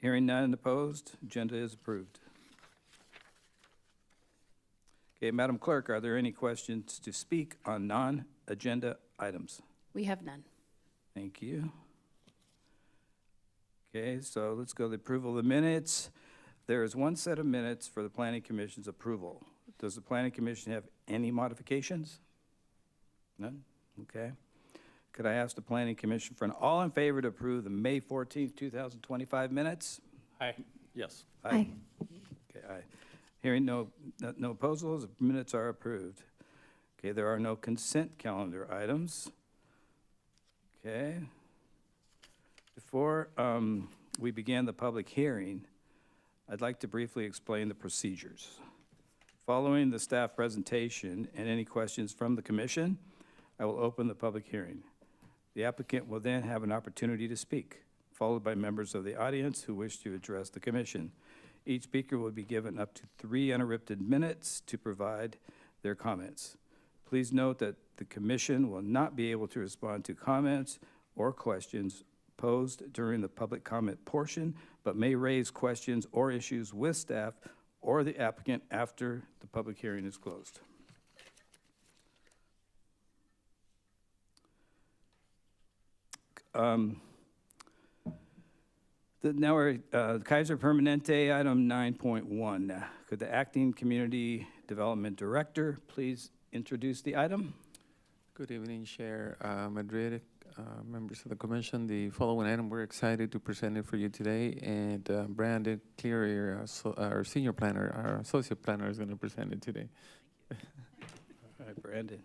Hearing none opposed, agenda is approved. Okay, Madam Clerk, are there any questions to speak on non-agenda items? We have none. Thank you. Okay, so let's go to the approval of the minutes. There is one set of minutes for the Planning Commission's approval. Does the Planning Commission have any modifications? None? Okay. Could I ask the Planning Commission for an all in favor to approve the May 14th, 2025 minutes? Aye. Yes. Aye. Okay, aye. Hearing no opposals, the minutes are approved. Okay, there are no consent calendar items. Okay. Before we begin the public hearing, I'd like to briefly explain the procedures. Following the staff presentation and any questions from the commission, I will open the public hearing. The applicant will then have an opportunity to speak, followed by members of the audience who wish to address the commission. Each speaker will be given up to 3 uninterrupted minutes to provide their comments. Please note that the commission will not be able to respond to comments or questions posed during the public comment portion, but may raise questions or issues with staff or the applicant after the public hearing is closed. Now we're Kaiser Permanente, item 9.1. Could the acting community development director please introduce the item? Good evening, Chair Madrid, members of the commission. The following item, we're excited to present it for you today, and Brandon Cleary, our senior planner, our associate planner, is going to present it today. All right, Brandon.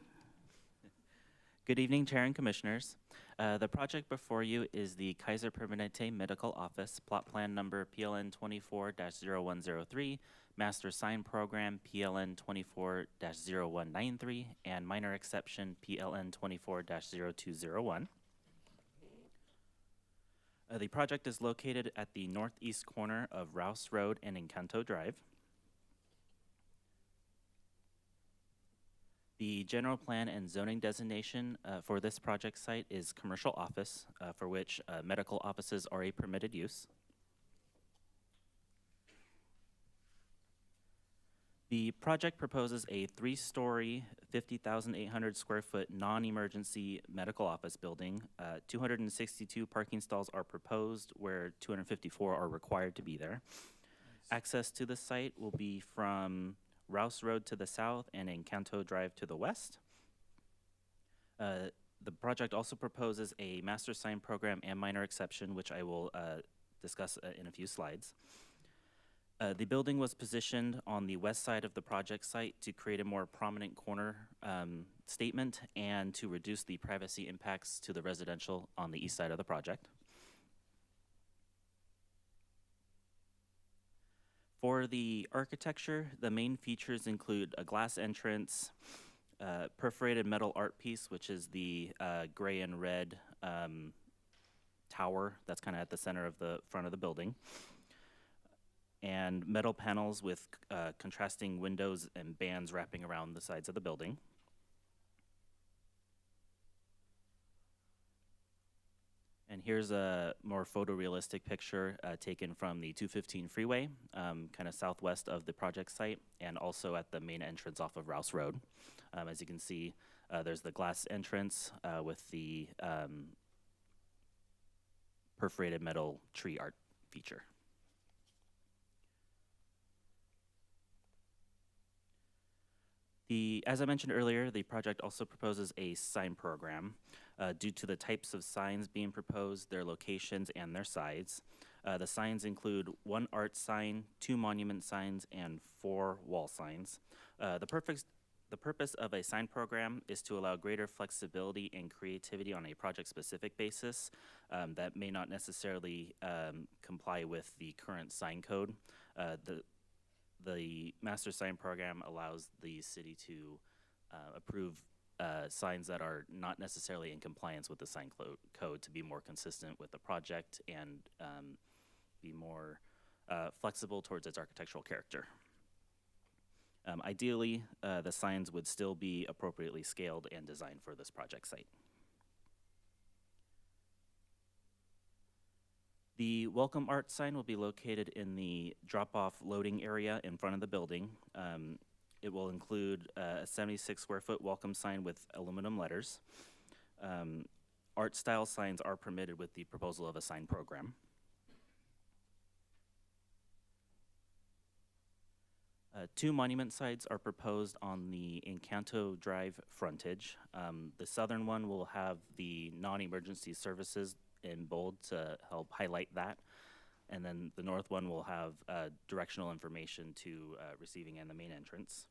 Good evening, Chair and Commissioners. The project before you is the Kaiser Permanente Medical Office, plot plan number PLN 24-0103, master sign program PLN 24-0193, and minor exception PLN 24-0201. The project is located at the northeast corner of Rouse Road and Encanto Drive. The general plan and zoning designation for this project site is commercial office, for which medical offices are a permitted use. The project proposes a 3-story, 50,800 square foot non-emergency medical office building. 262 parking stalls are proposed, where 254 are required to be there. Nice. Access to the site will be from Rouse Road to the south and Encanto Drive to the west. The project also proposes a master sign program and minor exception, which I will discuss in a few slides. The building was positioned on the west side of the project site to create a more prominent corner statement and to reduce the privacy impacts to the residential on the east side of the project. For the architecture, the main features include a glass entrance, perforated metal art piece, which is the gray and red tower that's kind of at the center of the front of the building, and metal panels with contrasting windows and bands wrapping around the sides of the building. And here's a more photorealistic picture taken from the 215 freeway, kind of southwest of the project site, and also at the main entrance off of Rouse Road. As you can see, there's the glass entrance with the perforated metal tree art feature. As I mentioned earlier, the project also proposes a sign program. Due to the types of signs being proposed, their locations, and their size. The signs include 1 art sign, 2 monument signs, and 4 wall signs. The purpose of a sign program is to allow greater flexibility and creativity on a project-specific basis that may not necessarily comply with the current sign code. The master sign program allows the city to approve signs that are not necessarily in compliance with the sign code to be more consistent with the project and be more flexible towards its architectural character. Ideally, the signs would still be appropriately scaled and designed for this project site. The Welcome Art sign will be located in the drop-off loading area in front of the building. It will include a 76 square foot welcome sign with aluminum letters. Art style signs are permitted with the proposal of a sign program. Two monument sites are proposed on the Encanto Drive frontage. The southern one will have the non-emergency services in bold to help highlight that. And then the north one will have directional information to receiving and the main entrance.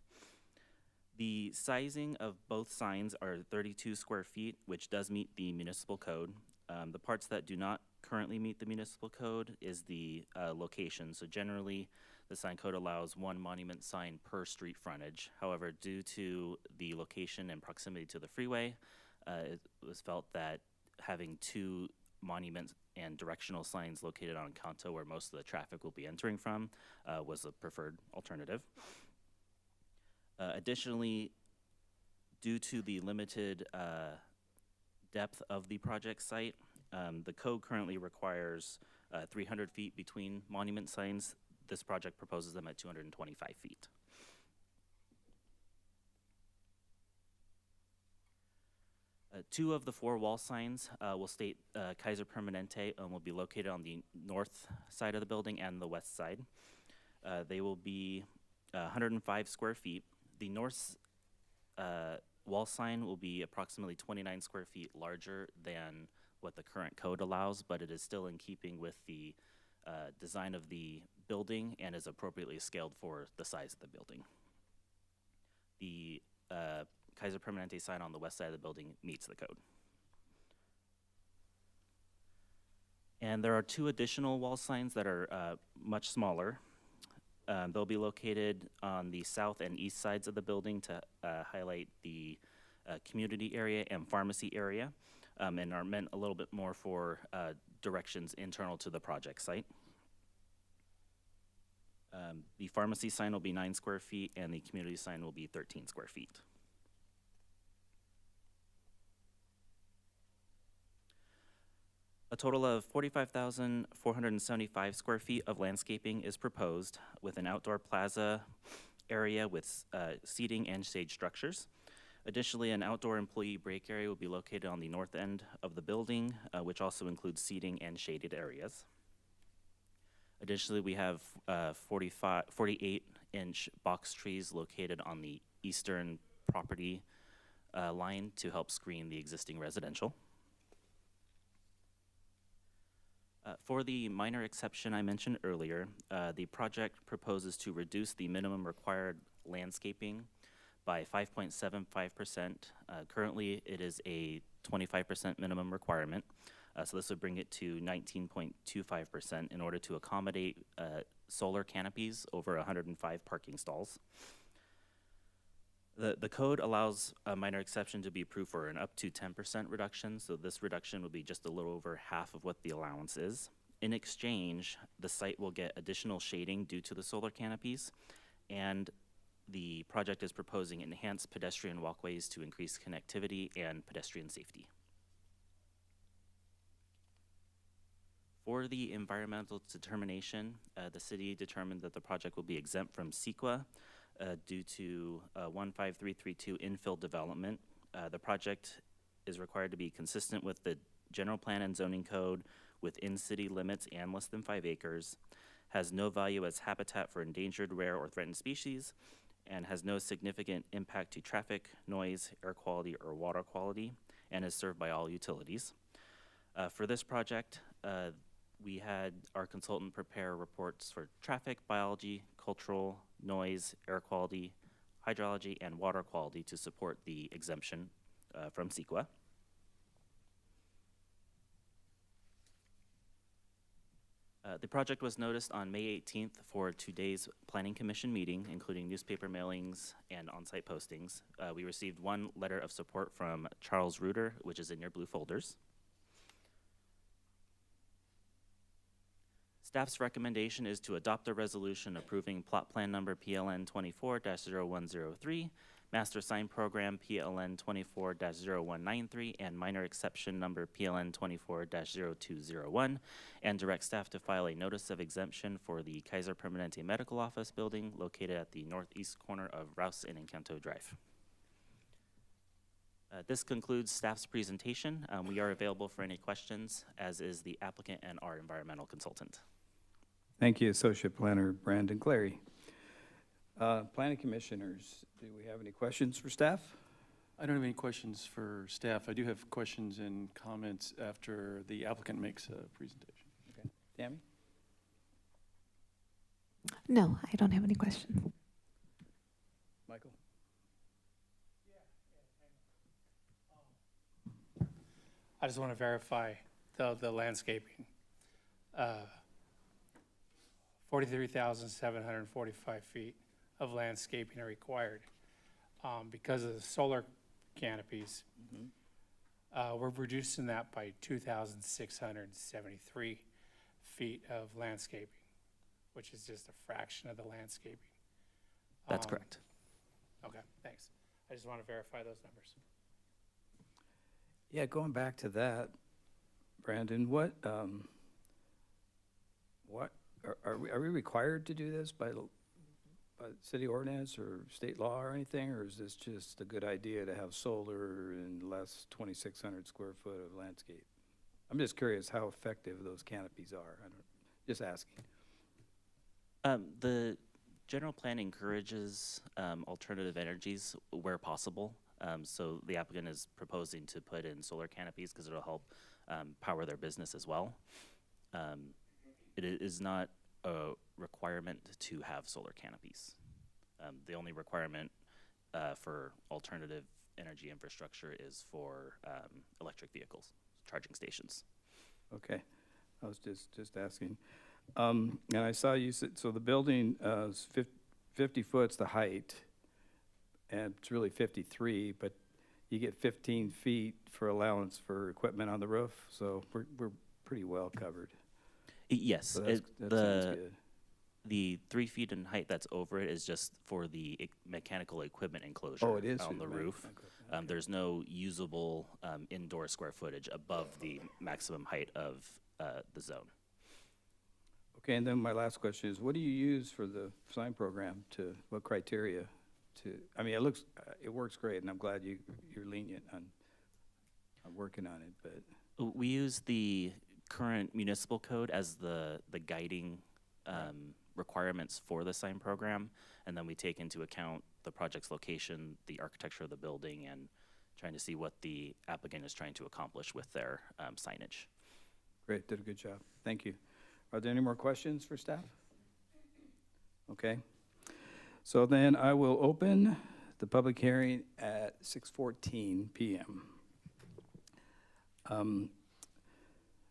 The sizing of both signs are 32 square feet, which does meet the municipal code. The parts that do not currently meet the municipal code is the location. So generally, the sign code allows one monument sign per street frontage. However, due to the location and proximity to the freeway, it was felt that having two monument and directional signs located on Encanto, where most of the traffic will be entering from, was a preferred alternative. Additionally, due to the limited depth of the project site, the code currently requires 300 feet between monument signs. This project proposes them at 225 feet. Two of the four wall signs will state Kaiser Permanente and will be located on the north side of the building and the west side. They will be 105 square feet. The north wall sign will be approximately 29 square feet larger than what the current code allows, but it is still in keeping with the design of the building and is appropriately scaled for the size of the building. The Kaiser Permanente sign on the west side of the building meets the code. And there are two additional wall signs that are much smaller. They'll be located on the south and east sides of the building to highlight the community area and pharmacy area, and are meant a little bit more for directions internal to the project site. The pharmacy sign will be 9 square feet and the community sign will be 13 square feet. A total of 45,475 square feet of landscaping is proposed with an outdoor plaza area with seating and shade structures. Additionally, an outdoor employee break area will be located on the north end of the building, which also includes seating and shaded areas. Additionally, we have 48-inch box trees located on the eastern property line to help screen the existing residential. For the minor exception I mentioned earlier, the project proposes to reduce the minimum required landscaping by 5.75%. Currently, it is a 25% minimum requirement. So this would bring it to 19.25% in order to accommodate solar canopies over 105 parking stalls. The code allows a minor exception to be approved for an up to 10% reduction, so this reduction will be just a little over half of what the allowance is. In exchange, the site will get additional shading due to the solar canopies, and the project is proposing enhanced pedestrian walkways to increase connectivity and pedestrian safety. For the environmental determination, the city determined that the project will be exempt from CEQA due to 15332 infill development. The project is required to be consistent with the general plan and zoning code within city limits and less than 5 acres, has no value as habitat for endangered, rare, or threatened species, and has no significant impact to traffic, noise, air quality, or water quality, and is served by all utilities. For this project, we had our consultant prepare reports for traffic, biology, cultural, noise, air quality, hydrology, and water quality to support the exemption from CEQA. The project was noticed on May 18th for today's Planning Commission meeting, including newspaper mailings and on-site postings. We received one letter of support from Charles Reuter, which is in your blue folders. Staff's recommendation is to adopt a resolution approving plot plan number PLN 24-0103, Master Sign Program PLN 24-0193 and minor exception number PLN 24-0201, and direct staff to file a notice of exemption for the Kaiser Permanente Medical Office building located at the northeast corner of Rouse and Encanto Drive. This concludes staff's presentation. We are available for any questions, as is the applicant and our environmental consultant. Thank you, Associate Planner Brandon Clary. Planning Commissioners, do we have any questions for staff? I don't have any questions for staff. I do have questions and comments after the applicant makes a presentation. Okay. Tammy? No, I don't have any questions. Michael? I just want to verify the landscaping. 43,745 feet of landscaping are required. Because of the solar canopies, we're reducing that by 2,673 feet of landscaping, which is just a fraction of the landscaping. That's correct. Okay, thanks. I just want to verify those numbers. Yeah, going back to that, Brandon, what are we required to do this by city ordinance or state law or anything, or is this just a good idea to have solar and less 2,600 square foot of landscape? I'm just curious how effective those canopies are. Just asking. The general plan encourages alternative energies where possible. So the applicant is proposing to put in solar canopies because it'll help power their business as well. It is not a requirement to have solar canopies. The only requirement for alternative energy infrastructure is for electric vehicles, charging stations. Okay, I was just asking. And I saw you said, so the building is 50 foot's the height, and it's really 53, but you get 15 feet for allowance for equipment on the roof, so we're pretty well covered. Yes, So that sounds good. the 3 feet in height that's over it is just for the mechanical equipment enclosure Oh, it is on the roof. Okay. There's no usable indoor square footage above the maximum height of the zone. Okay, and then my last question is, what do you use for the sign program what criteria I mean, it works great, and I'm glad you're lenient on working on it, but. We use the current municipal code as the guiding requirements for the sign program, and then we take into account the project's location, the architecture of the building, and trying to see what the applicant is trying to accomplish with their signage. Great, did a good job. Thank you. Are there any more questions for staff? Okay. So then I will open the public hearing at 6:14 p.m.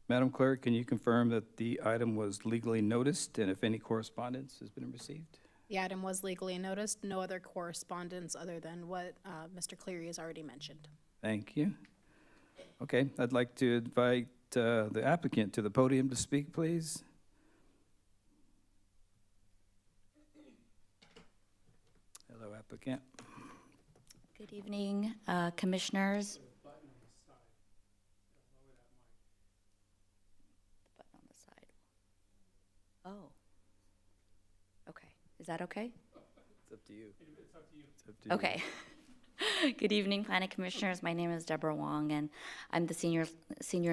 Madam Clerk, can you confirm that the item was legally noticed and if any correspondence has been received? The item was legally noticed. No other correspondence other than what Mr. Cleary has already mentioned. Thank you. Okay, I'd like to invite the applicant to the podium to speak, please. Hello, applicant. Good evening, commissioners. The button on the side. Oh. Okay. Is that okay? It's up to you. It's up to you. It's up to you. Okay. Good evening, Planning Commissioners. My name is Deborah Wong, and I'm the senior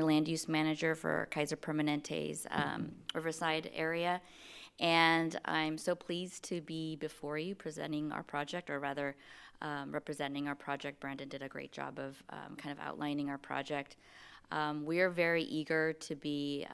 land use manager for Kaiser Permanente's Riverside area. And I'm so pleased to be before you presenting our project, or rather representing our project. Brandon did a great job of kind of outlining our project. We are very eager to be,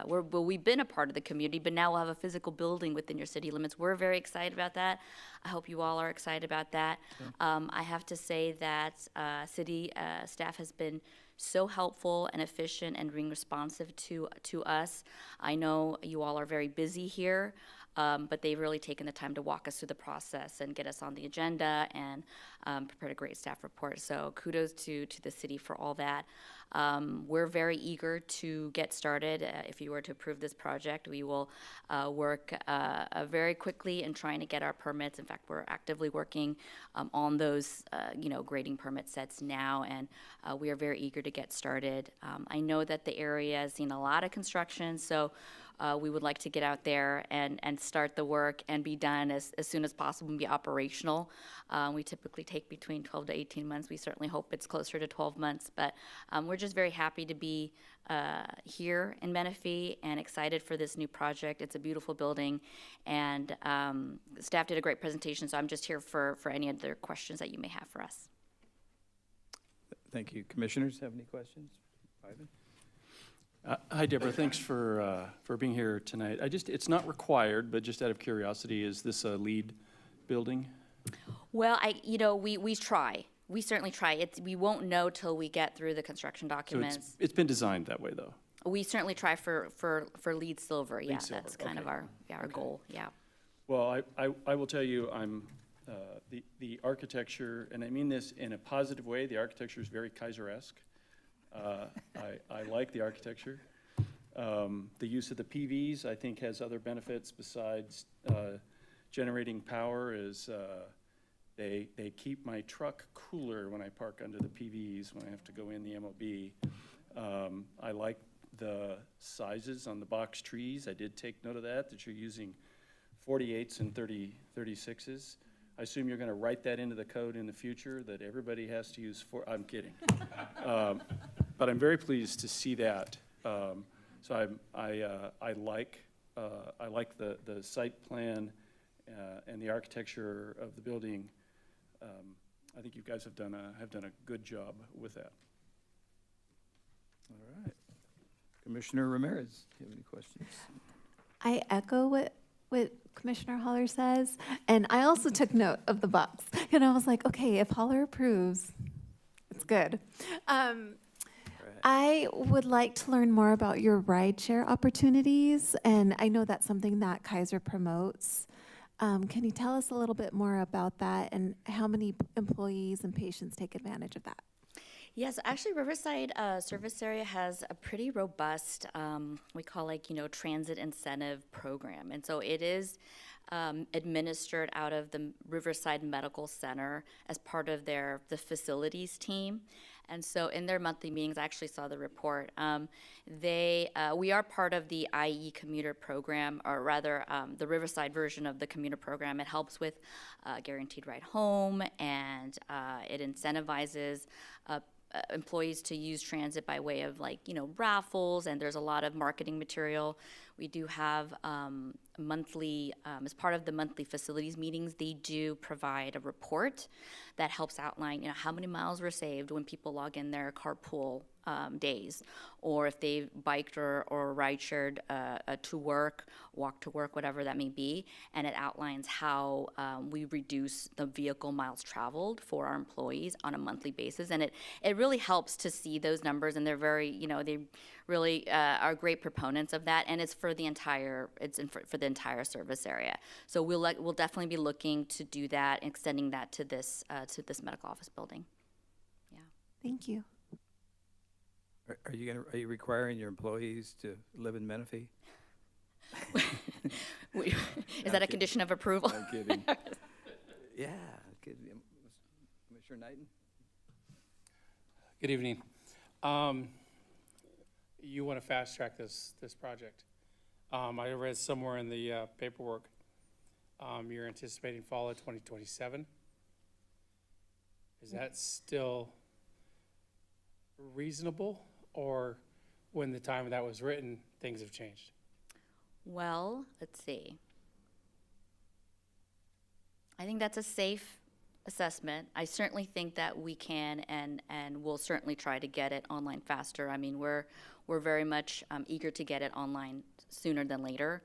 we've been a part of the community, but now we'll have a physical building within your city limits. We're very excited about that. I hope you all are excited about that. Sure. I have to say that city staff has been so helpful and efficient and being responsive to us. I know you all are very busy here. but they've really taken the time to walk us through the process and get us on the agenda and prepared a great staff report. So kudos to the city for all that. We're very eager to get started. If you were to approve this project, we will work very quickly in trying to get our permits. In fact, we're actively working on those, grading permit sets now, and we are very eager to get started. I know that the area has seen a lot of construction, so we would like to get out there and start the work and be done as soon as possible and be operational. We typically take between 12 to 18 months. We certainly hope it's closer to 12 months, but we're just very happy to be here in Menifee and excited for this new project. It's a beautiful building, and the staff did a great presentation, so I'm just here for any other questions that you may have for us. Thank you. Commissioners have any questions? Ivan? Hi, Deborah. Thanks for being here tonight. It's not required, but just out of curiosity, is this a LEED building? Well, we try. We certainly try. We won't know till we get through the construction So documents. it's been designed that way, though. We certainly try for LEED silver. Yeah, silver, that's kind of okay. our goal. Yeah. Well, I will tell you, the architecture, and I mean this in a positive way, the architecture is very Kaiser-esque. I like the architecture. The use of the PVs, I think, has other benefits besides generating power. They keep my truck cooler when I park under the PVs when I have to go in the MOB. I like the sizes on the box trees. I did take note of that you're using 48s and 36s. I assume you're going to write that into the code in the future, that everybody has to use I'm kidding. But I'm very pleased to see that. So I like the site plan and the architecture of the building. I think you guys have done a good job with that. All right. Commissioner Ramirez, do you have any questions? I echo what Commissioner Holler says, and I also took note of the box. And I was like, okay, if Holler approves, it's good. I would like to learn more about your rideshare opportunities, and I know that's something that Kaiser promotes. Can you tell us a little bit more about that and how many employees and patients take advantage of that? Yes, actually, Riverside Service Area has a pretty robust, we call transit incentive program. And so it is administered out of the Riverside Medical Center as part of the facilities team. And so in their monthly meetings, I actually saw the report. We are part of the IE commuter program, or rather the Riverside version of the commuter program. It helps with guaranteed ride home, and it incentivizes employees to use transit by way of raffles, and there's a lot of marketing material. We do have monthly, as part of the monthly facilities meetings, they do provide a report that helps outline, how many miles were saved when people log in their carpool days, or if they've biked or ride shared to work, walk to work, whatever that may be, and it outlines how we reduce the vehicle miles traveled for our employees on a monthly basis, and it really helps to see those numbers, and they're very, they really are great proponents of that, and it's for the entire, for the entire service area. So we'll definitely be looking to do that, extending that to this medical office building. Yeah. Thank you. Are you requiring your employees to live in Menifee? Is that a condition of approval? I'm kidding. Yeah. Commissioner Knighton? Good evening. You want to fast track this project. I read somewhere in the paperwork, you're anticipating fall of 2027. Is that still reasonable, or when the time that was written, things have changed? Well, let's see. I think that's a safe assessment. I certainly think that we can and we'll certainly try to get it online faster. I mean, we're very much eager to get it online sooner than later.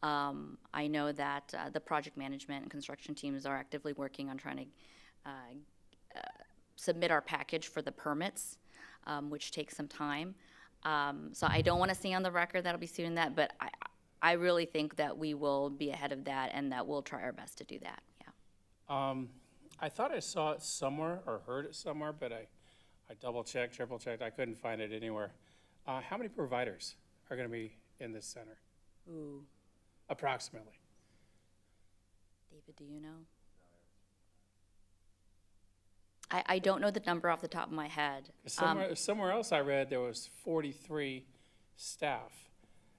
I know that the project management and construction teams are actively working on trying to submit our package for the permits, which takes some time. So I don't want to say on the record that'll be soon that, but I really think that we will be ahead of that and that we'll try our best to do that, yeah. I thought I saw it somewhere or heard it somewhere, but I double-checked, triple-checked, I couldn't find it anywhere. How many providers are gonna be in this center, Ooh, approximately? David, do you know? I don't know the number off the top of my head. Somewhere else I read there was 43 staff.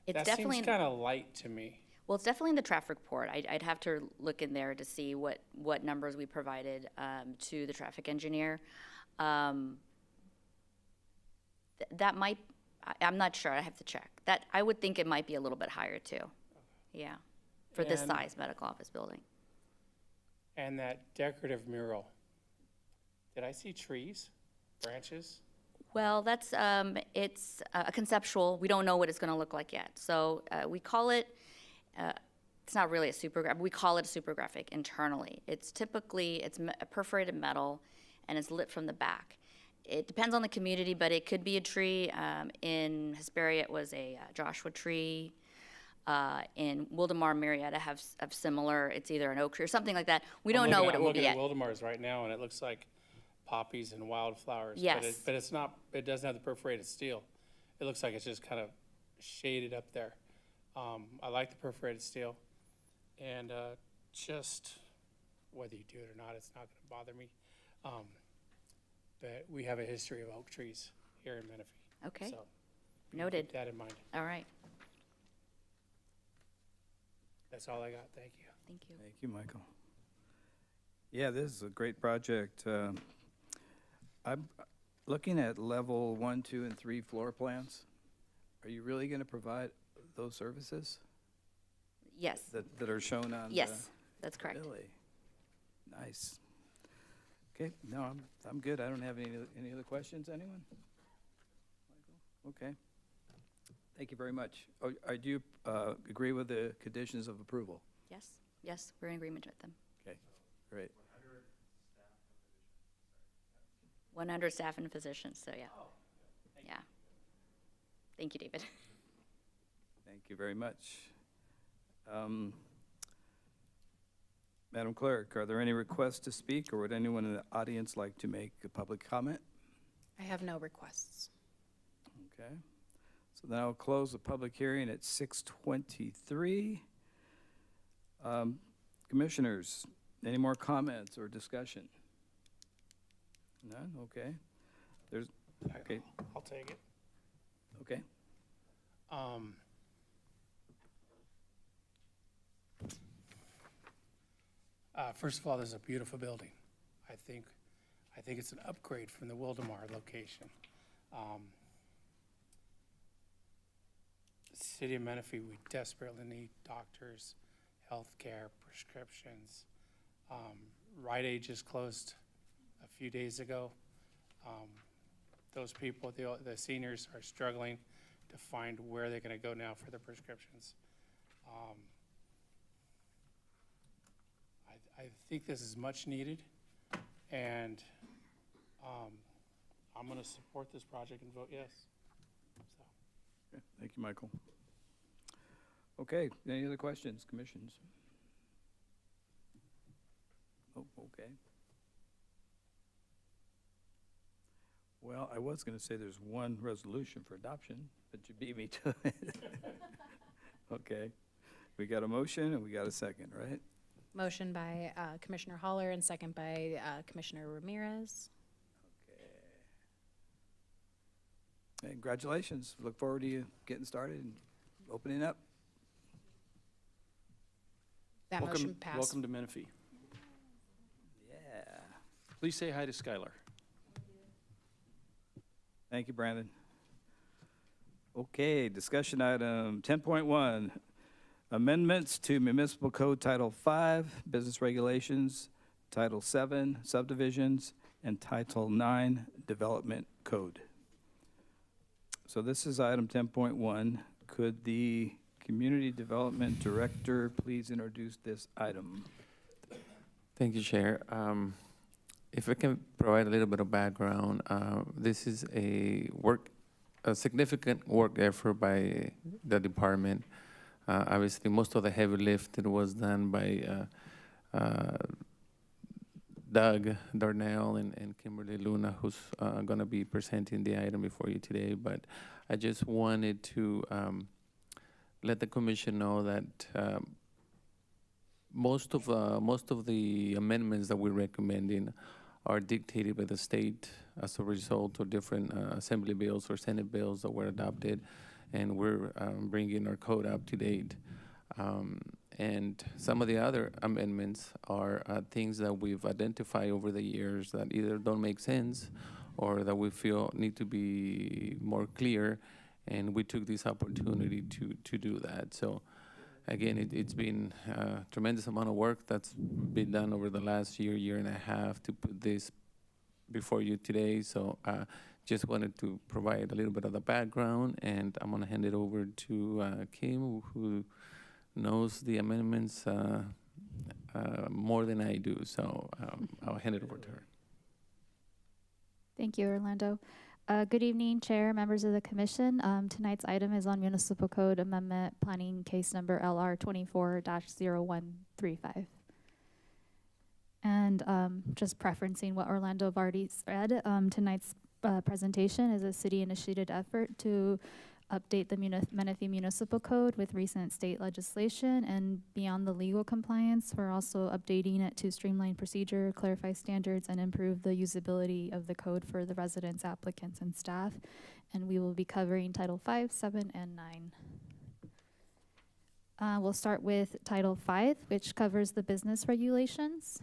It's That definitely, seems kinda light to me. well, it's definitely in the traffic report. I'd have to look in there to see what numbers we provided to the traffic engineer. That might, I'm not sure, I have to check. That, I would think it might be a little bit higher too. Yeah, for this And- size medical office building. And that decorative mural, did I see trees, branches? Well, that's, it's a conceptual, we don't know what it's gonna look like yet. So we call it, it's not really a super graphic, we call it a super graphic internally. It's typically, it's perforated metal and it's lit from the back. It depends on the community, but it could be a tree. In Hesperia, it was a Joshua tree. In Wildemar, Marietta have similar, it's either an oak tree or something like that. We don't know what it will be yet. I'm looking at Wildemar's right now, and it looks like poppies and wildflowers. Yes. But it's not, it doesn't have the perforated steel. It looks like it's just kind of shaded up there. I like the perforated steel. And just, whether you do it or not, it's not gonna bother me. But we have a history of oak trees here in Menifee. Okay, So noted. keep that in mind. All right, That's all I got. Thank you. thank you. Thank you, Michael. Yeah, this is a great project. I'm looking at level 1, 2, and 3 floor plans. Are you really going to provide those services Yes, that are shown on? yes, that's correct. Really? Nice. Okay, no, I'm good. I don't have any other questions, anyone? Michael? Okay. Thank you very much. Oh, do you agree with the conditions of approval? Yes, yes, we're in agreement with them. Okay, great. 100 staff and physicians, so yeah. Yeah. Thank you, David. Thank you very much. Madam Clerk, are there any requests to speak, or would anyone in the audience like to make a public comment? I have no requests. Okay. So then I'll close the public hearing at 6:23. Commissioners, any more comments or discussion? None? Okay. Okay. I'll take it. Okay. First of all, this is a beautiful building. I think it's an upgrade from the Wildemar location. The city of Menifee, we desperately need doctors, healthcare, prescriptions. Rite Aid just closed a few days ago. Those people, the seniors are struggling to find where they're gonna go now for their prescriptions. I think this is much needed, and I'm gonna support this project and vote yes. So. Okay, thank you, Michael. Okay, any other questions, commissions? Oh, okay. Well, I was going to say there's one resolution for adoption, but you beat me to it. Okay, we got a motion and we got a second, right? Motion by Commissioner Holler and second by Commissioner Ramirez. Hey, congratulations. Look forward to you getting started and opening up. That motion passed. Welcome to Menifee. Yeah. Please say hi to Skylar. Thank you, Brandon. Okay, discussion item 10.1, amendments to Municipal Code Title 5, Business Regulations, Title 7, Subdivisions, and Title 9, Development Code. So this is item 10.1. Could the Community Development Director please introduce this item? Thank you, Chair. If I can provide a little bit of background, this is a significant work effort by the department. Obviously, most of the heavy lifting was done by Doug Darnell and Kimberly Luna, who's going to be presenting the item before you today. But I just wanted to let the commission know that most of the amendments that we're recommending are dictated by the state as a result of different assembly bills or Senate bills that were adopted, and we're bringing our code up to date. And some of the other amendments are things that we've identified over the years that either don't make sense or that we feel need to be more clear, and we took this opportunity to do that. So again, it's been a tremendous amount of work that's been done over the last year and a half to put this before you today. So just wanted to provide a little bit of the background, and I'm gonna hand it over to Kim, who knows the amendments more than I do. So I'll hand it over to her. Thank you, Orlando. Good evening, Chair, members of the Commission. Tonight's item is on Municipal Code Amendment Planning Case Number LR 24-0135. And just preferencing what Orlando have already said, tonight's presentation is a city-initiated effort to update the Menifee Municipal Code with recent state legislation, and beyond the legal compliance, we're also updating it to streamline procedure, clarify standards, and improve the usability of the code for the residents, applicants, and staff. And we will be covering Title 5, 7, and 9. We'll start with Title 5, which covers the business regulations.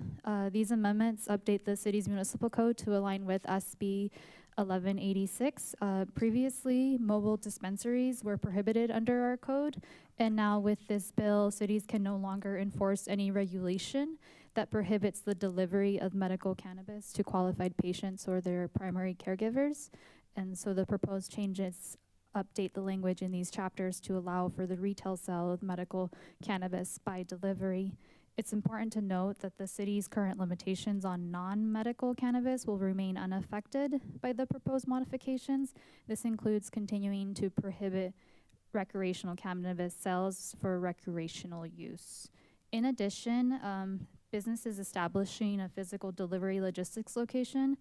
These amendments update the city's municipal code to align with SB 1186. Previously, mobile dispensaries were prohibited under our code, and now with this bill, cities can no longer enforce any regulation that prohibits the delivery of medical cannabis to qualified patients or their primary caregivers. And so the proposed changes update the language in these chapters to allow for the retail sale of medical cannabis by delivery. It's important to note that the city's current limitations on non-medical cannabis will remain unaffected by the proposed modifications. This includes continuing to prohibit recreational cannabis sales for recreational use. In addition, businesses establishing a physical delivery logistics location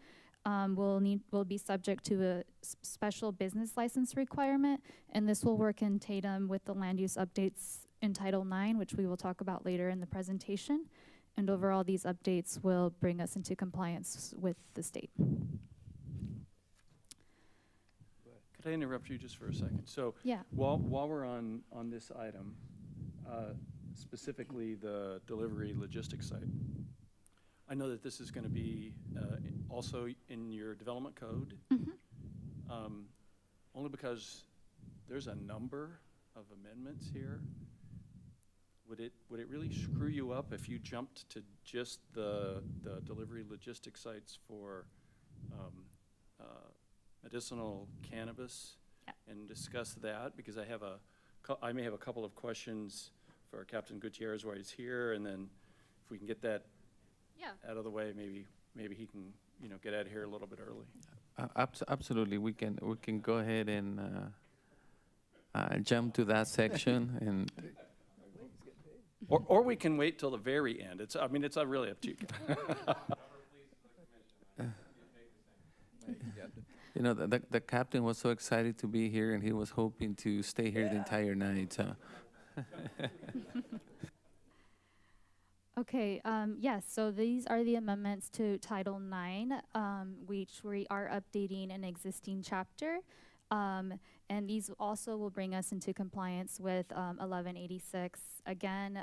will be subject to a special business license requirement, and this will work in tandem with the land use updates in Title 9, which we will talk about later in the presentation. And overall, these updates will bring us into compliance with the state. Could I interrupt you just for a second? So Yeah. while we're on this item, specifically the delivery logistics site, I know that this is going to be also in your development code, only because there's a number of amendments here. Would it really screw you up if you jumped to just the delivery logistics sites for medicinal cannabis and discuss that? Because I may have a couple of questions for Captain Gutierrez while he's here, and then if we can get that out of the way, maybe he can get out of here a little bit early. Absolutely, we can go ahead and jump to that section and. Or we can wait till the very end. It's really up to you. You know, the captain was so excited to be here, and he was hoping to stay here the entire night. Okay, yes, so these are the amendments to Title 9, which we are updating an existing chapter. And these also will bring us into compliance with 1186. Again,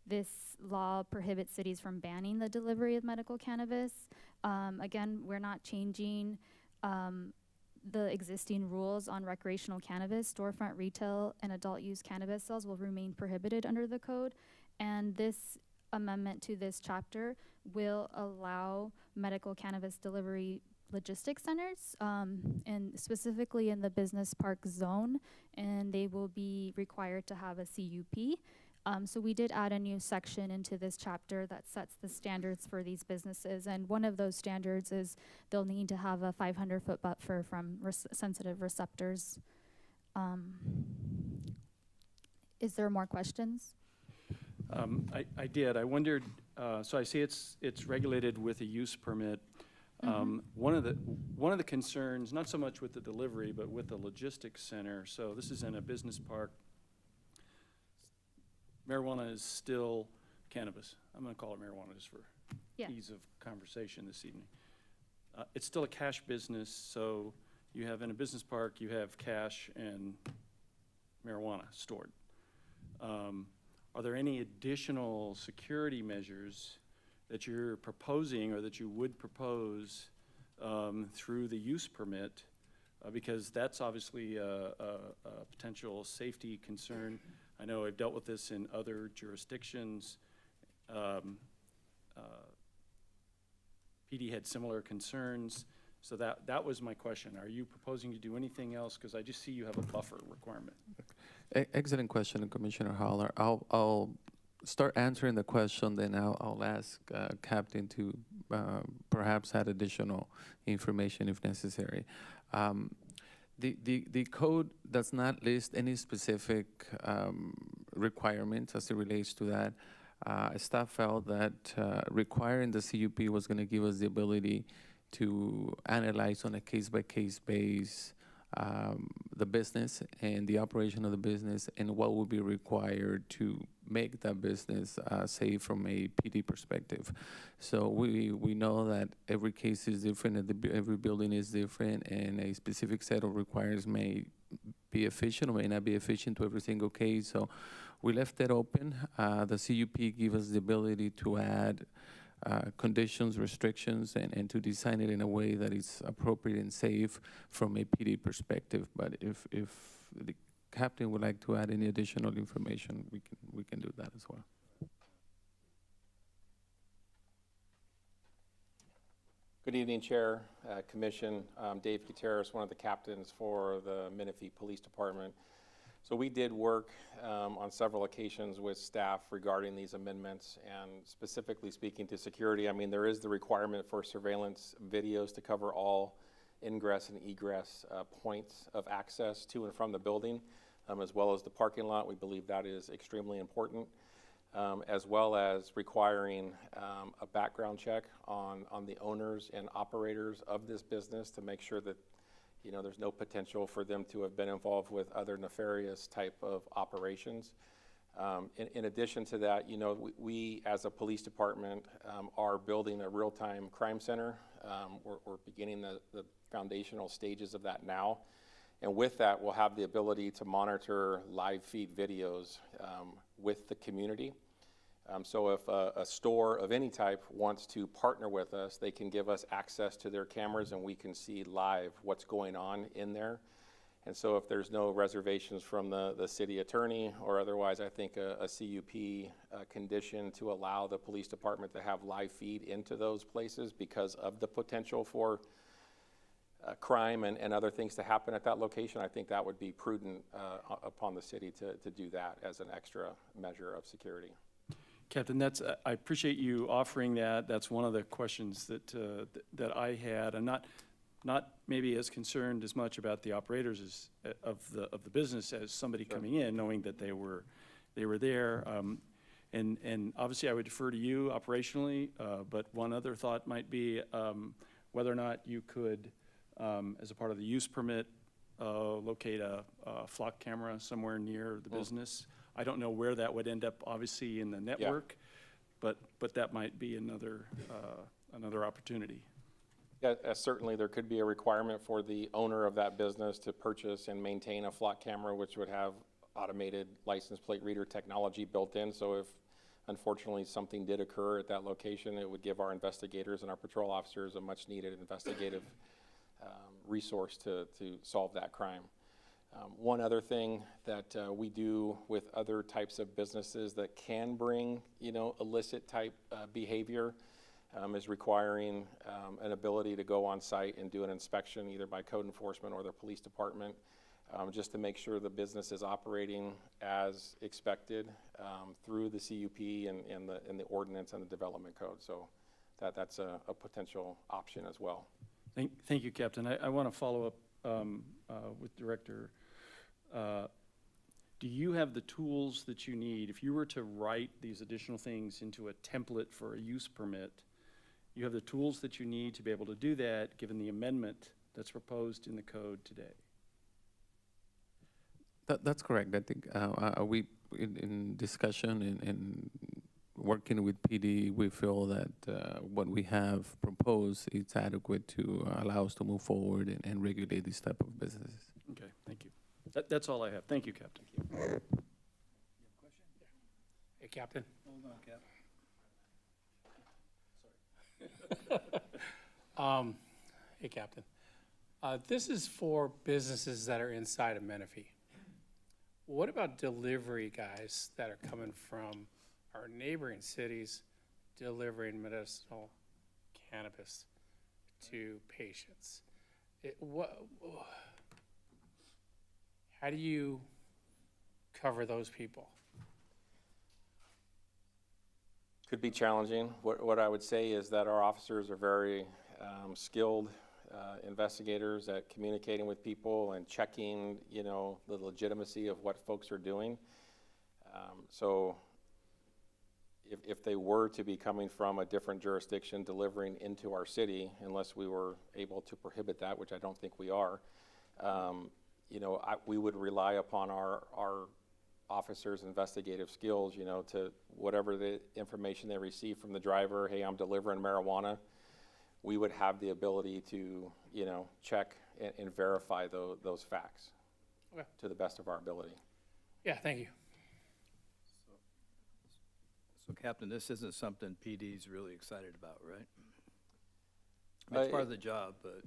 this law prohibits cities from banning the delivery of medical cannabis. Again, we're not changing the existing rules on recreational cannabis. Storefront retail and adult use cannabis sales will remain prohibited under the code. And this amendment to this chapter will allow medical cannabis delivery logistics centers, and specifically in the business park zone, and they will be required to have a CUP. So we did add a new section into this chapter that sets the standards for these businesses, and one of those standards is they'll need to have a 500-foot buffer from sensitive receptors. Is there more questions? I did. I wondered, so I see it's regulated with a use permit. One of the concerns, not so much with the delivery, but with the logistics center. So this is in a business park. Marijuana is still cannabis. I'm going to call it marijuana just for Yeah. ease of conversation this evening. It's still a cash business, so you have in a business park, you have cash and marijuana stored. Are there any additional security measures that you're proposing or that you would propose through the use permit? Because that's obviously a potential safety concern. I know I've dealt with this in other jurisdictions. PD had similar concerns. So that was my question. Are you proposing to do anything else? Because I just see you have a buffer requirement. Excellent question, Commissioner Holler. I'll start answering the question, then I'll ask Captain to perhaps add additional information if necessary. The code does not list any specific requirements as it relates to that. Staff felt that requiring the CUP was going to give us the ability to analyze on a case-by-case basis the business and the operation of the business and what would be required to make that business safe from a PD perspective. So we know that every case is different, and every building is different, and a specific set of requirements may be efficient or may not be efficient to every single case. So we left it open. The CUP gives us the ability to add conditions, restrictions, and to design it in a way that is appropriate and safe from a PD perspective. But if the captain would like to add any additional information, we can do that as well. Good evening, Chair, Commission. Dave Gutierrez, one of the captains for the Menifee Police Department. So we did work on several occasions with staff regarding these amendments, and specifically speaking to security. I mean, there is the requirement for surveillance videos to cover all ingress and egress points of access to and from the building, as well as the parking lot. We believe that is extremely important, as well as requiring a background check on the owners and operators of this business to make sure that there's no potential for them to have been involved with other nefarious type of operations. In addition to that, we as a police department are building a real-time crime center. We're beginning the foundational stages of that now. And with that, we'll have the ability to monitor live feed videos with the community. So if a store of any type wants to partner with us, they can give us access to their cameras and we can see live what's going on in there. And so if there's no reservations from the city attorney or otherwise, I think a CUP condition to allow the police department to have live feed into those places because of the potential for crime and other things to happen at that location, I think that would be prudent upon the city to do that as an extra measure of security. Captain, I appreciate you offering that. That's one of the questions that I had. I'm not maybe as concerned as much about the operators of the business as somebody coming in, knowing that they were there. And obviously, I would defer to you operationally. But one other thought might be whether or not you could, as a part of the use permit, locate a flock camera somewhere near the business. I don't know where that would end up, obviously, in the network, but that might be another opportunity. Yeah, certainly there could be a requirement for the owner of that business to purchase and maintain a flock camera, which would have automated license plate reader technology built in. So if, unfortunately, something did occur at that location, it would give our investigators and our patrol officers a much-needed investigative resource to solve that crime. One other thing that we do with other types of businesses that can bring, illicit type behavior is requiring an ability to go on site and do an inspection either by code enforcement or the police department just to make sure the business is operating as expected through the CUP and the ordinance and the development code. So that's a potential option as well. Thank you, Captain. I want to follow up with Director. do you have the tools that you need? If you were to write these additional things into a template for a use permit, you have the tools that you need to be able to do that, given the amendment that's proposed in the code today? That's correct. I think we, in discussion and working with PD, we feel that what we have proposed is adequate to allow us to move forward and regulate this type of businesses. Okay, thank you. That's all I have. Thank you, Captain. Hey, Captain. Hold on, Cap. Hey, Captain. This is for businesses that are inside of Menifee. What about delivery guys that are coming from our neighboring cities delivering medicinal cannabis to patients? How do you cover those people? Could be challenging. What I would say is that our officers are very skilled investigators at communicating with people and checking, the legitimacy of what folks are doing. So if they were to be coming from a different jurisdiction delivering into our city, unless we were able to prohibit that, which I don't think we are, we would rely upon our officers' investigative skills, to whatever the information they receive from the driver, hey, I'm delivering marijuana, we would have the ability to, check and verify those facts to the best of our ability. Yeah, thank you. So Captain, this isn't something PD's really excited about, right? I mean, it's part of the job, but.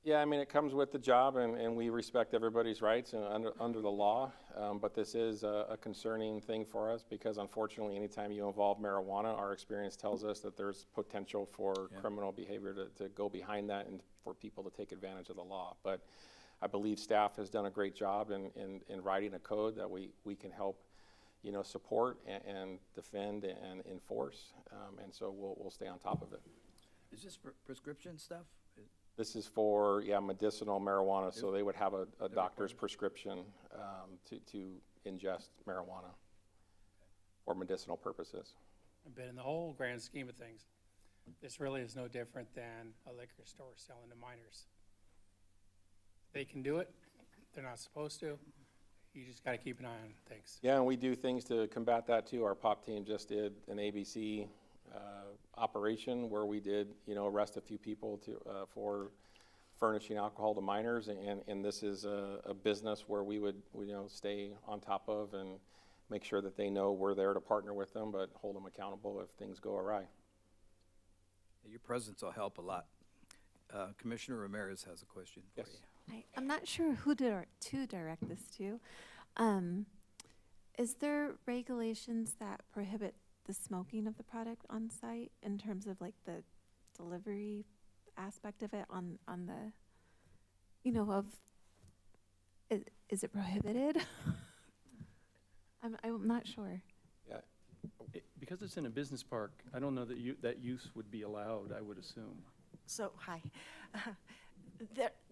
Yeah, I mean, it comes with the job, and we respect everybody's rights under the law, but this is a concerning thing for us because, unfortunately, anytime you involve marijuana, our experience tells us that there's potential for criminal behavior to go behind that and for people to take advantage of the law. But I believe staff has done a great job in writing a code that we can help, support and defend and enforce, and so we'll stay on top of it. Is this for prescription stuff? This is for, medicinal marijuana, so they would have a doctor's prescription to ingest marijuana for medicinal purposes. But in the whole grand scheme of things, this really is no different than a liquor store selling to minors. They can do it. They're not supposed to. You just got to keep an eye on things. Yeah, and we do things to combat that too. Our POP team just did an ABC operation where we did, arrest a few people for furnishing alcohol to minors, and this is a business where we would, stay on top of and make sure that they know we're there to partner with them, but hold them accountable if things go awry. Your presence will help a lot. Commissioner Ramirez has a question for Yes. you. I'm not sure who to direct this to. Is there regulations that prohibit the smoking of the product on site in terms of like the delivery aspect of it on the, is it prohibited? I'm not sure. Yeah. Because it's in a business park, I don't know that that use would be allowed, I would assume. So, hi.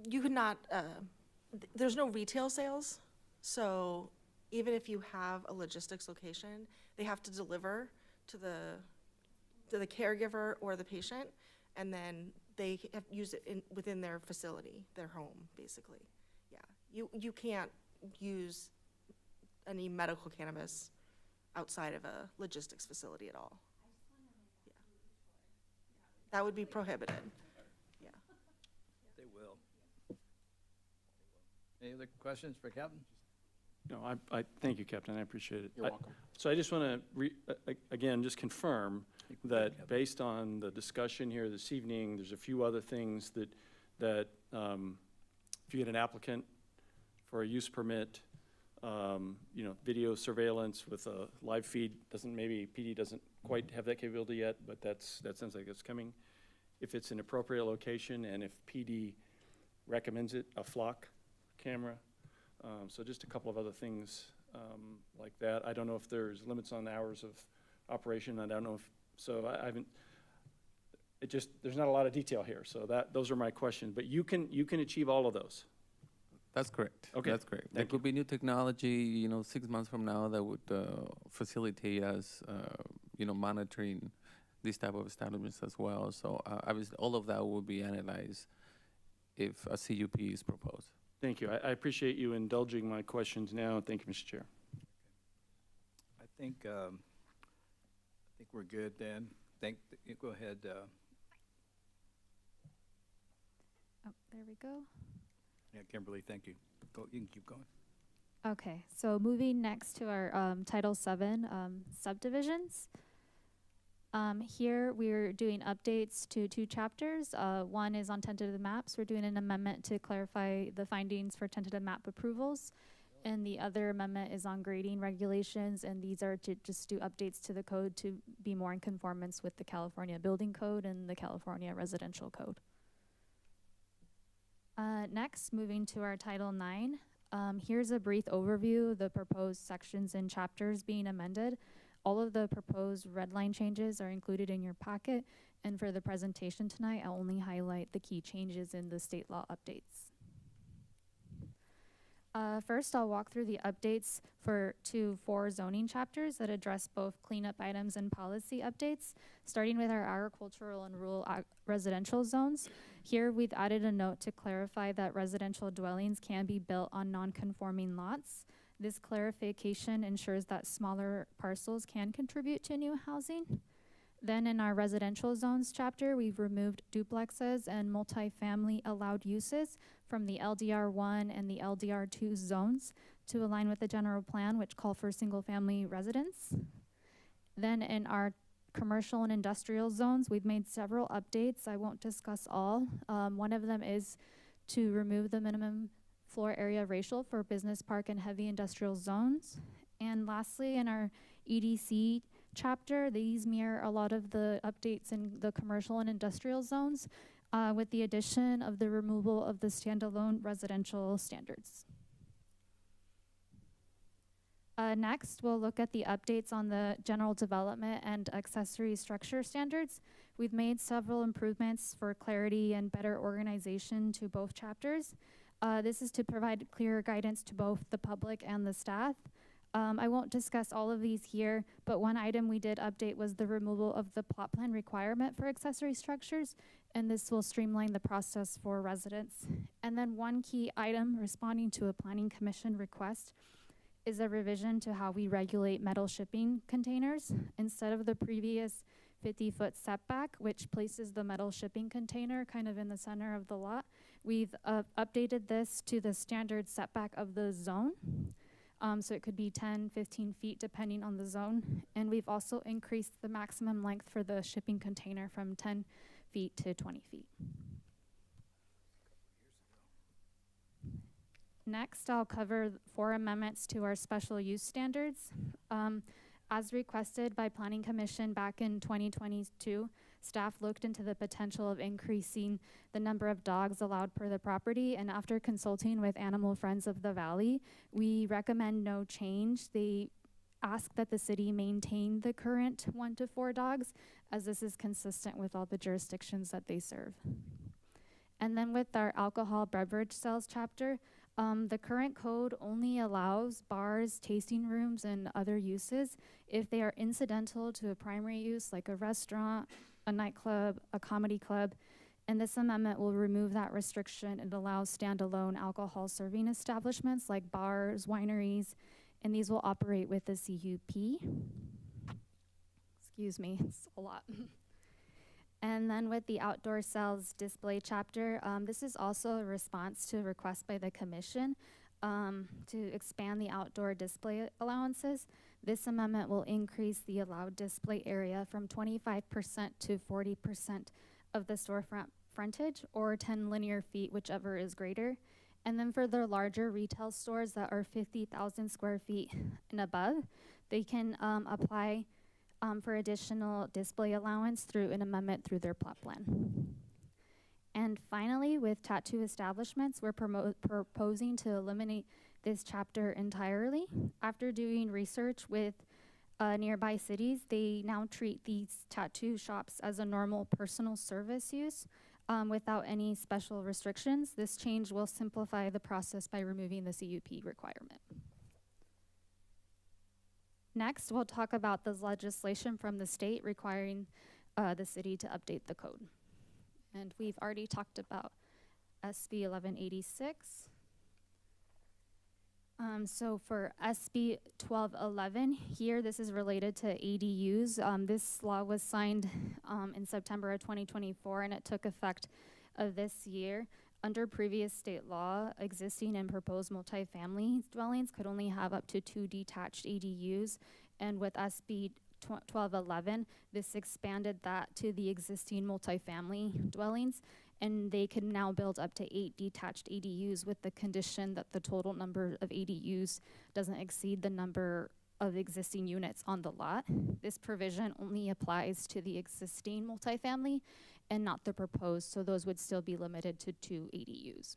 You could not, there's no retail sales, so even if you have a logistics location, they have to deliver to the caregiver or the patient, and then they have use it within their facility, their home, basically. Yeah, you can't use any medical cannabis outside of a logistics facility at all. Yeah. That would be prohibited. Yeah. They will. Any other questions for Captain? No, I thank you, Captain. I appreciate it. You're welcome. So I just want to, again, just confirm that based on the discussion here this evening, there's a few other things that if you get an applicant for a use permit, video surveillance with a live feed, maybe PD doesn't quite have that capability yet, but that sounds like it's coming. If it's an appropriate location and if PD recommends it, a flock camera. So just a couple of other things like that. I don't know if there's limits on hours of operation. I don't know if, so I haven't, there's not a lot of detail here. So those are my questions. But you can achieve all of those. That's correct. Okay, That's correct. There thank you. could be new technology, 6 months from now that would facilitate us, monitoring these type of establishments as well. So obviously, all of that will be analyzed if a CUP is proposed. Thank you. I appreciate you indulging my questions now. Thank you, Mr. Chair. I think we're good then. Go ahead. Oh, there we go. Yeah, Kimberly, thank you. You can keep going. Okay, so moving next to our Title VII subdivisions. Here we're doing updates to 2 chapters. One is on tentative maps. We're doing an amendment to clarify the findings for tentative map approvals. And the other amendment is on grading regulations, and these are to just do updates to the code to be more in conformance with the California Building Code and the California Residential Code. Next, moving to our Title IX. Here's a brief overview of the proposed sections and chapters being amended. All of the proposed red line changes are included in your packet, and for the presentation tonight, I'll only highlight the key changes in the state law updates. First, I'll walk through the updates to 4 zoning chapters that address both cleanup items and policy updates, starting with our agricultural and rural residential zones. Here, we've added a note to clarify that residential dwellings can be built on non-conforming lots. This clarification ensures that smaller parcels can contribute to new housing. Then in our residential zones chapter, we've removed duplexes and multifamily allowed uses from the LDR1 and the LDR2 zones to align with the general plan, which call for single-family residence. Then in our commercial and industrial zones, we've made several updates. I won't discuss all. One of them is to remove the minimum floor area ratio for business park and heavy industrial zones. And lastly, in our EDC chapter, these mirror a lot of the updates in the commercial and industrial zones with the addition of the removal of the standalone residential standards. Next, we'll look at the updates on the general development and accessory structure standards. We've made several improvements for clarity and better organization to both chapters. This is to provide clearer guidance to both the public and the staff. I won't discuss all of these here, but one item we did update was the removal of the plot plan requirement for accessory structures, and this will streamline the process for residents. And then one key item responding to a planning commission request is a revision to how we regulate metal shipping containers. Instead of the previous 50-foot setback, which places the metal shipping container kind of in the center of the lot, we've updated this to the standard setback of the zone. So it could be 10, 15 feet depending on the zone. And we've also increased the maximum length for the shipping container from 10 feet to 20 feet. Next, I'll cover 4 amendments to our special use standards. As requested by Planning Commission back in 2022, staff looked into the potential of increasing the number of dogs allowed per the property, and after consulting with Animal Friends of the Valley, we recommend no change. They ask that the city maintain the current 1 to 4 dogs, as this is consistent with all the jurisdictions that they serve. And then with our alcohol beverage sales chapter, the current code only allows bars, tasting rooms, and other uses if they are incidental to a primary use like a restaurant, a nightclub, a comedy club, and this amendment will remove that restriction and allow standalone alcohol serving establishments like bars, wineries, and these will operate with the CUP. Excuse me, it's a lot. And then with the outdoor sales display chapter, this is also a response to a request by the commission to expand the outdoor display allowances. This amendment will increase the allowed display area from 25% to 40% of the storefront frontage, or 10 linear feet, whichever is greater. And then for the larger retail stores that are 50,000 square feet and above, they can apply for additional display allowance through an amendment through their plot plan. And finally, with tattoo establishments, we're proposing to eliminate this chapter entirely. After doing research with nearby cities, they now treat these tattoo shops as a normal personal service use. without any special restrictions. This change will simplify the process by removing the CUP requirement. Next, we'll talk about the legislation from the state requiring the city to update the code. And we've already talked about SB 1186. So for SB 1211 here, this is related to ADUs. This law was signed in September of 2024, and it took effect of this year. Under previous state law, existing and proposed multifamily dwellings could only have up to 2 detached ADUs, and with SB 1211, this expanded that to the existing multifamily dwellings, and they can now build up to 8 detached ADUs with the condition that the total number of ADUs doesn't exceed the number of existing units on the lot. This provision only applies to the existing multifamily and not the proposed, so those would still be limited to 2 ADUs.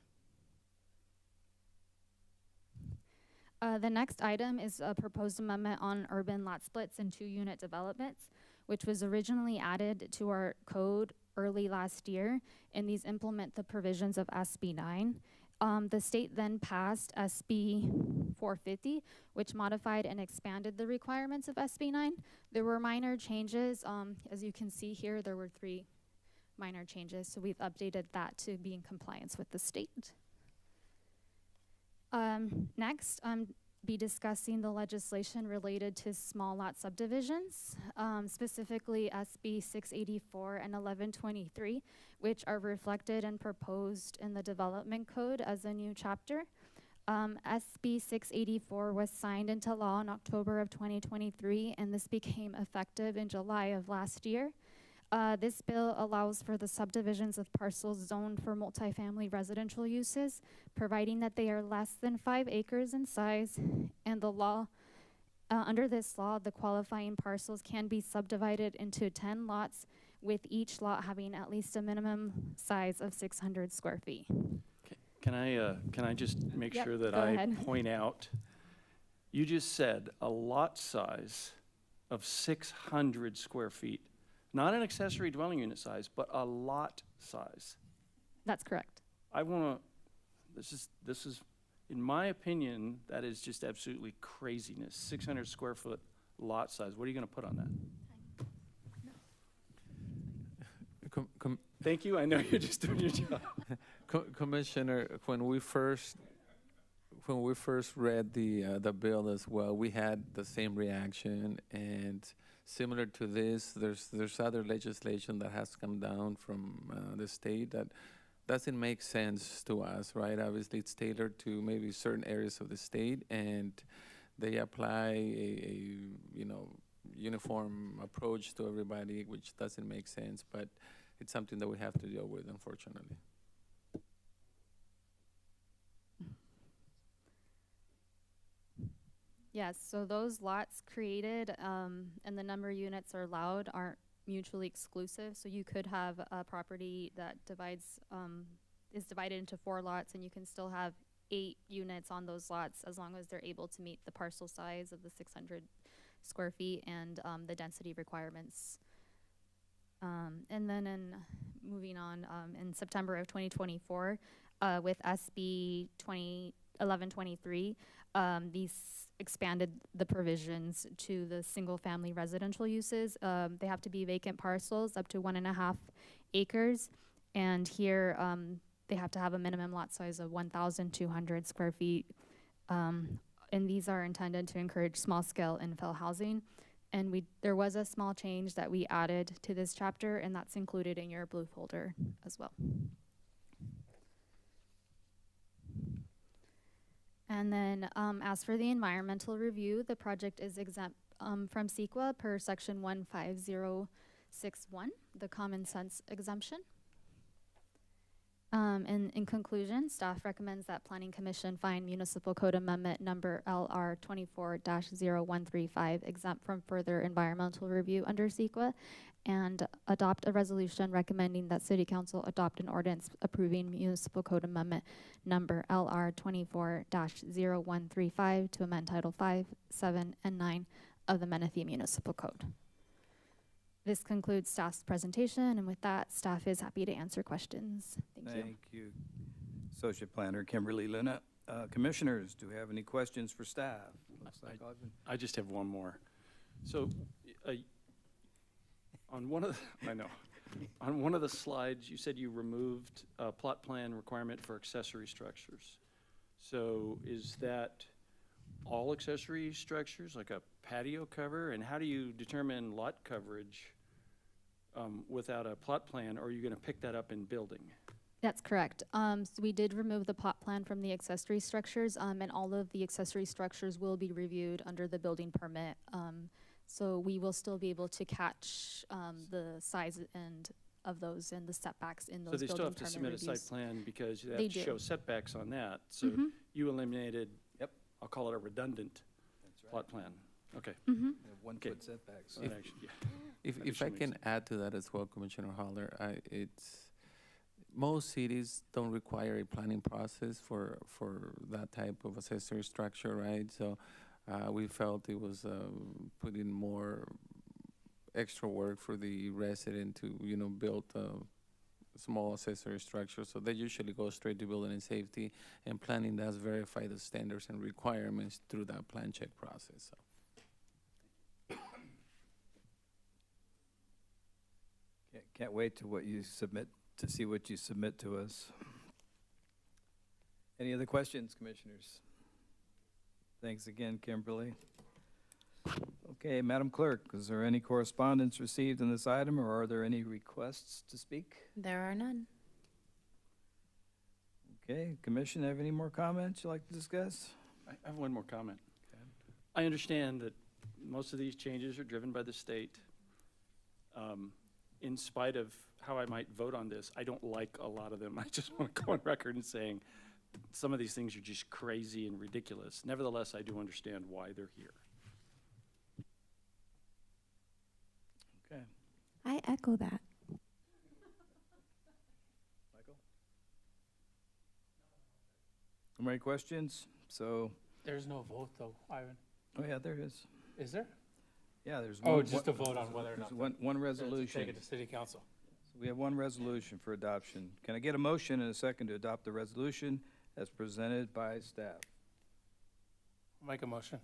The next item is a proposed amendment on urban lot splits and 2-unit developments, which was originally added to our code early last year, and these implement the provisions of SB 9. The state then passed SB 450, which modified and expanded the requirements of SB 9. There were minor changes. As you can see here, there were 3 minor changes, so we've updated that to be in compliance with the state. Next, be discussing the legislation related to small lot subdivisions, specifically SB 684 and 1123, which are reflected and proposed in the development code as a new chapter. SB 684 was signed into law in October of 2023, and this became effective in July of last year. This bill allows for the subdivisions of parcels zoned for multifamily residential uses, providing that they are less than 5 acres in size, and the law, under this law, the qualifying parcels can be subdivided into 10 lots, with each lot having at least a minimum size of 600 square feet. Can I just make Yep, sure that go I ahead. point out, you just said a lot size of 600 square feet. Not an accessory dwelling unit size, but a lot size. That's correct. I want to, this is, in my opinion, that is just absolutely craziness. 600 square foot lot size. What are you going to put on that? Thank you. I know you're just doing your job. Commissioner, when we first read the bill as well, we had the same reaction, and similar to this, there's other legislation that has come down from the state that doesn't make sense to us, right? Obviously, it's tailored to maybe certain areas of the state, and they apply a uniform approach to everybody, which doesn't make sense, but it's something that we have to deal with, unfortunately. Yes, so those lots created and the number of units are allowed aren't mutually exclusive. So you could have a property that is divided into 4 lots, and you can still have 8 units on those lots as long as they're able to meet the parcel size of the 600 square feet and the density requirements. And then moving on, in September of 2024, with SB 1123, these expanded the provisions to the single-family residential uses. They have to be vacant parcels up to 1.5 acres, and here they have to have a minimum lot size of 1,200 square feet. And these are intended to encourage small-scale infill housing. And there was a small change that we added to this chapter, and that's included in your blue folder as well. And then as for the environmental review, the project is exempt from CEQA per section 15061, the common sense exemption. And in conclusion, staff recommends that Planning Commission find Municipal Code Amendment number LR 24-0135 exempt from further environmental review under CEQA, and adopt a resolution recommending that City Council adopt an ordinance approving Municipal Code Amendment number LR 24-0135 to amend Title 5, 7, and 9 of the Menifee Municipal Code. This concludes staff's presentation, and with that, staff is happy to answer questions. Thank you. Thank you, Associate Planner Kimberly Luna. Commissioners, do we have any questions for staff? Looks like I've been- I just have one more. So, on one of the, I know, on one of the slides, you said you removed a plot plan requirement for accessory structures. So is that all accessory structures, like a patio cover? And how do you determine lot coverage without a plot plan? Or are you gonna pick that up in building? That's correct. So we did remove the plot plan from the accessory structures, and all of the accessory structures will be reviewed under the building permit. So we will still be able to catch the size and of those and the setbacks in So those they still building have to permit submit a reviews. site plan because you have They to do. show setbacks on that. So Mhm. you eliminated, Yep. I'll call it a redundant That's right. plot plan. Okay. Mhm. We have 1 Okay. foot setbacks. So that actually- yeah. If That I actually makes can add to that as well, Commissioner Holler, most cities don't require a planning process for that type of accessory structure, right? So we felt it was putting more extra work for the resident to, build a small accessory structure. So they usually go straight to building and safety, and planning does verify the standards and requirements through that plan check process. So. Can't wait to see what you submit to us. Any other questions, commissioners? Thanks again, Kimberly. Okay, Madam Clerk, is there any correspondence received in this item, or are there any requests to speak? There are none. Okay, Commission, have any more comments you'd like to discuss? I have one more comment. Okay. I understand that most of these changes are driven by the state. In spite of how I might vote on this, I don't like a lot of them. I just want to go on record and saying some of these things are just crazy and ridiculous. Nevertheless, I do understand why they're here. Okay. I echo that. Michael? No more questions? So, There's no vote though, Ivan. oh yeah, there is. Is there? Yeah, there's Oh, one. just a vote on whether or There's not. one to resolution. Take it to city council. We have one resolution for adoption. Can I get a motion and a second to adopt the resolution as presented by staff? Make a motion.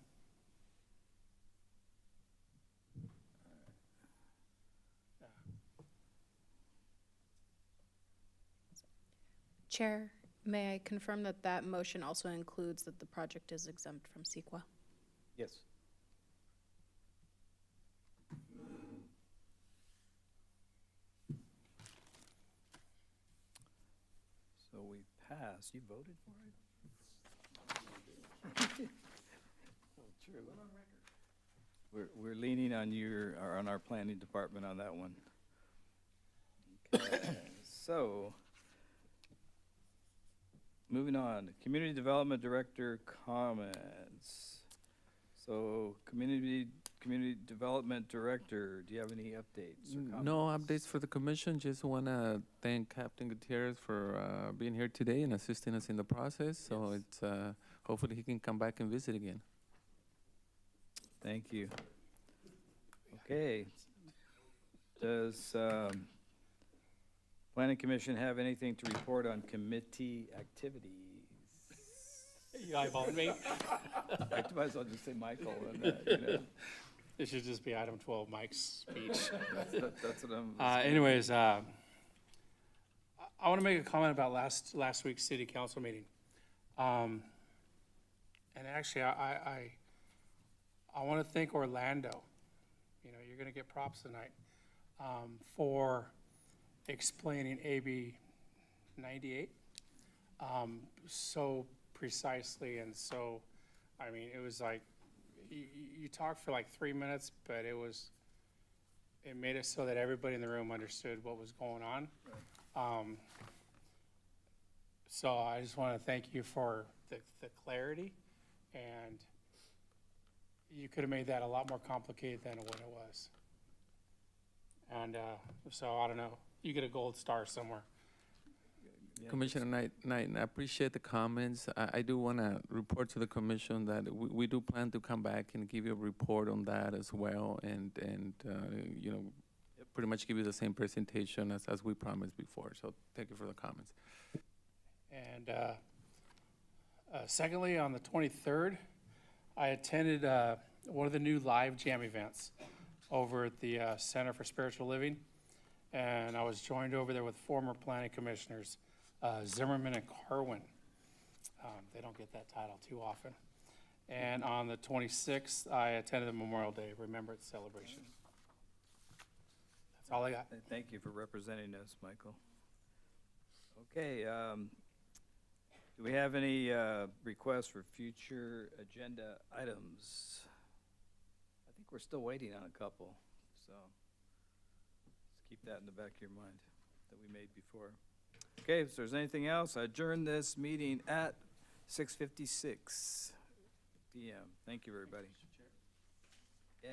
Chair, may I confirm that that motion also includes that the project is exempt from CEQA? Yes. So we passed. You voted for it? Oh, true. We're leaning on or on our planning department on that one. Okay, so, moving on, Community Development Director comments. So, Community Development Director, do you have any updates or comments? No updates for the commission. Just want to thank Captain Gutierrez for being here today and assisting us in the process. So Yes. it's hopefully he can come back and visit again. Thank you. Okay. Does Planning Commission have anything to report on committee activities? You eyeballing me? I might as well just say Michael and that, It should just be item 12, Mike's speech. That's what I'm. Anyways, I want to make a comment about last week's city council meeting. And actually, I want to thank Orlando. You're going to get props tonight for explaining AB 98 so precisely and so, it was like, you talked for like 3 minutes, but it made it so that everybody in the room understood what was going on. So I just want to thank you for the clarity, and you could have made that a lot more complicated than what it was. And so I don't know, you get a gold star somewhere. Yeah, Commissioner Knight, I appreciate the comments. I do want to report to the commission that we do plan to come back and give you a report on that as well. And pretty much give you the same presentation as we promised before. So thank you for the comments. And secondly, on the 23rd, I attended one of the new live jam events over at the Center for Spiritual Living. And I was joined over there with former planning commissioners, Zimmerman and Carwin. They don't get that title too often. And on the 26th, I attended the Memorial Day Remembrance Celebration. That's all I got. Thank you for representing us, Michael. Okay, do we have any requests for future agenda items? I think we're still waiting on a couple, so let's keep that in the back of your mind that we made before. Okay, if there's anything else, I adjourn this meeting at 6:56 p.m. Thank you, everybody. Yeah.